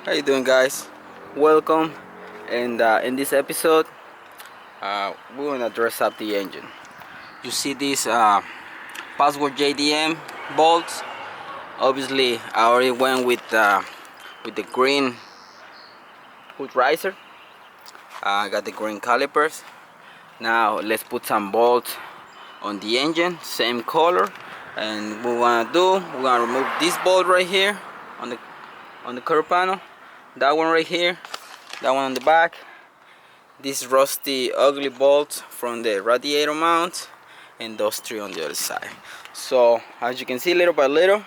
How you doing, guys? Welcome. And in this episode, we're gonna dress up the engine. You see these Password JDM bolts? Obviously, I already went with the green hood riser. I got the green calipers. Now let's put some bolts on the engine, same color. And what we're gonna remove this bolt right here on the curb panel. That one right here. That one on the back. This rusty ugly bolt from the radiator mount, and those three on the other side. So as you can see, little by little,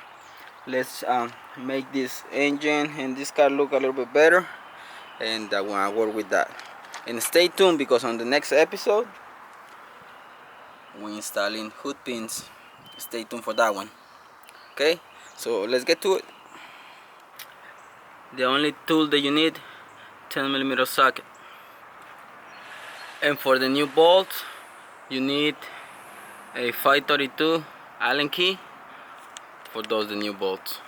let's make this engine and this car look a little bit better, and I want to work with that. And stay tuned, because on the next episode we're installing hood pins. Stay tuned for that one. Okay, so let's get to it. The only tool that you need, 10mm socket. And for the new bolt, you need a 532 Allen key for those the new bolts.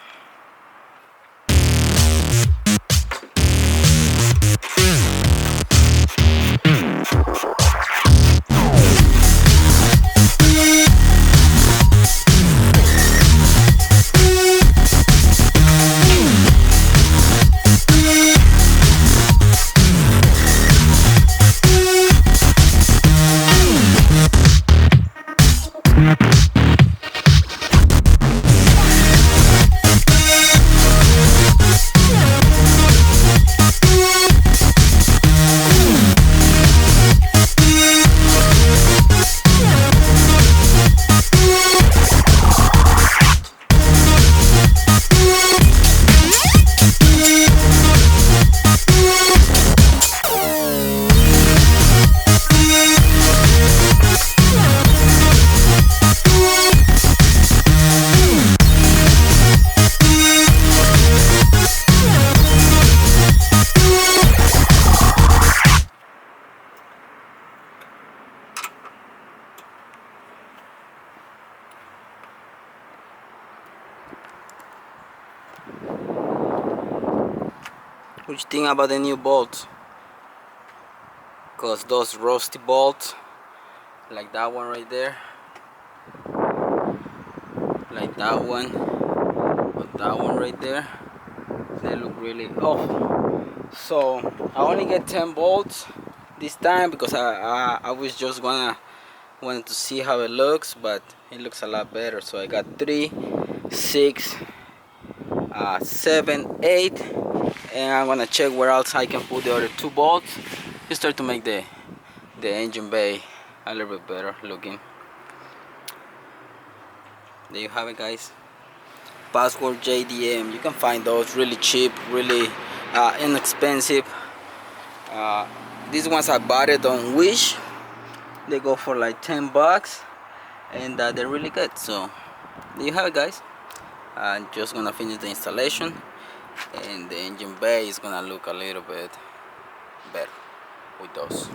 What you think about the new bolts? Cause those rusty bolts, like that one right there, like that one, or that one right there, they look really awful. So I only get 10 bolts this time, because I was just wanted to see how it looks, but it looks a lot better. So I got 3, 6, 7, 8, and I'm gonna check where else I can put the other 2 bolts to start to make the engine bay a little bit better looking. There you have it, guys. Password JDM. You can find those really cheap, really inexpensive. These ones I bought it on Wish. They go for like 10 bucks, and they're really good. So there you have it, guys. I'm just gonna finish the installation, and the engine bay is gonna look a little bit better with those.